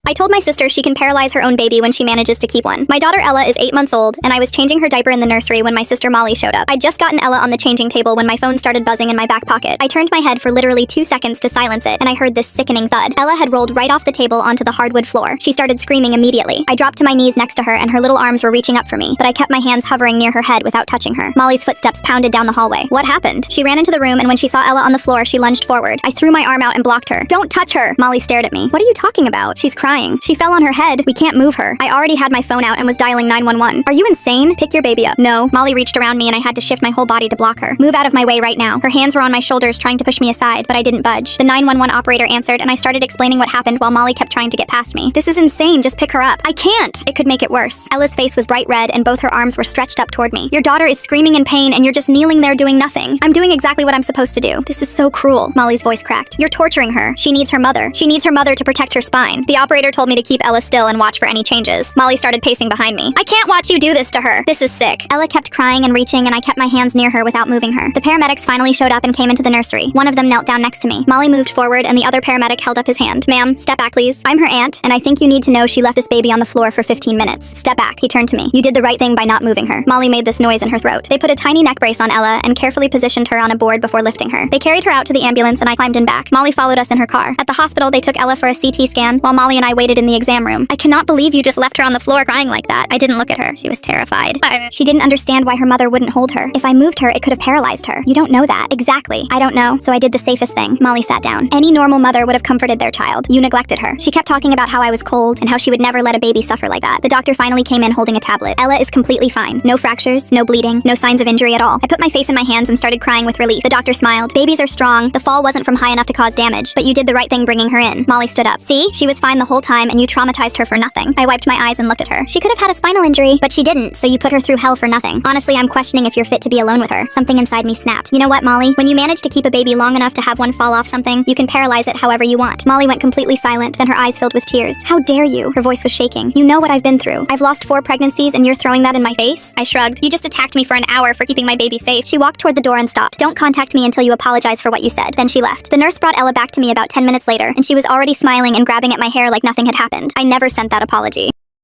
I told my sister she can paralyze her own baby when she manages to keep one. My daughter Ella is 8 months old, and I was changing her diaper in the nursery when my sister Molly showed up. I'd just gotten Ella on the changing table when my phone started buzzing in my back pocket. I turned my head for literally 2 seconds to silence it, and I heard this sickening thud. Ella had rolled right off the table onto the hardwood floor. She started screaming immediately. I dropped to my knees next to her, and her little arms were reaching up for me, but I kept my hands hovering near her head without touching her. Molly's footsteps pounded down the hallway. What happened? She ran into the room, and when she saw Ella on the floor, she lunged forward. I threw my arm out and blocked her. Don't touch her! Molly stared at me. What are you talking about? She's crying. She fell on her head. We can't move her. I already had my phone out and was dialing 911. Are you insane? Pick your baby up. No. Molly reached around me and I had to shift my whole body to block her. Move out of my way right now. Her hands were on my shoulders trying to push me aside, but I didn't budge. The 911 operator answered and I started explaining what happened while Molly kept trying to get past me. This is insane. Just pick her up. I can't. It could make it worse. Ella's face was bright red and both her arms were stretched up toward me. Your daughter is screaming in pain and you're just kneeling there doing nothing. I'm doing exactly what I'm supposed to do. This is so cruel. Molly's voice cracked. You're torturing her. She needs her mother. She needs her mother to protect her spine. The operator told me to keep Ella still and watch for any changes. Molly started pacing behind me. I can't watch you do this to her. This is sick. Ella kept crying and reaching and I kept my hands near her without moving her. The paramedics finally showed up and came into the nursery. One of them knelt down next to me. Molly moved forward and the other paramedic held up his hand. Ma'am, step back please. I'm her aunt and I think you need to know she left this baby on the floor for 15 minutes. Step back. He turned to me. You did the right thing by not moving her. Molly made this noise in her throat. They put a tiny neck brace on Ella and carefully positioned her on a board before lifting her. They carried her out to the ambulance and I climbed in back. Molly followed us in her car. At the hospital, they took Ella for a CT scan while Molly and I waited in the exam room. I cannot believe you just left her on the floor crying like that. I didn't look at her. She was terrified. She didn't understand why her mother wouldn't hold her. If I moved her, it could have paralyzed her. You don't know that. Exactly. I don't know, so I did the safest thing. Molly sat down. Any normal mother would have comforted their child. You neglected her. She kept talking about how I was cold and how she would never let a baby suffer like that. The doctor finally came in holding a tablet. Ella is completely fine. No fractures, no bleeding, no signs of injury at all. I put my face in my hands and started crying with relief. The doctor smiled. Babies are strong. The fall wasn't from high enough to cause damage, but you did the right thing bringing her in. Molly stood up. See? She was fine the whole time and you traumatized her for nothing. I wiped my eyes and looked at her. She could have had a spinal injury, but she didn't, so you put her through hell for nothing. Honestly, I'm questioning if you're fit to be alone with her. Something inside me snapped. You know what, Molly? When you manage to keep a baby long enough to have one fall off something, you can paralyze it however you want. Molly went completely silent, then her eyes filled with tears. How dare you? Her voice was shaking. You know what I've been through. I've lost 4 pregnancies and you're throwing that in my face? I shrugged. You just attacked me for an hour for keeping my baby safe. She walked toward the door and stopped. Don't contact me until you apologize for what you said. Then she left. The nurse brought Ella back to me about 10 minutes later, and she was already smiling and grabbing at my hair like nothing had happened. I never sent that apology.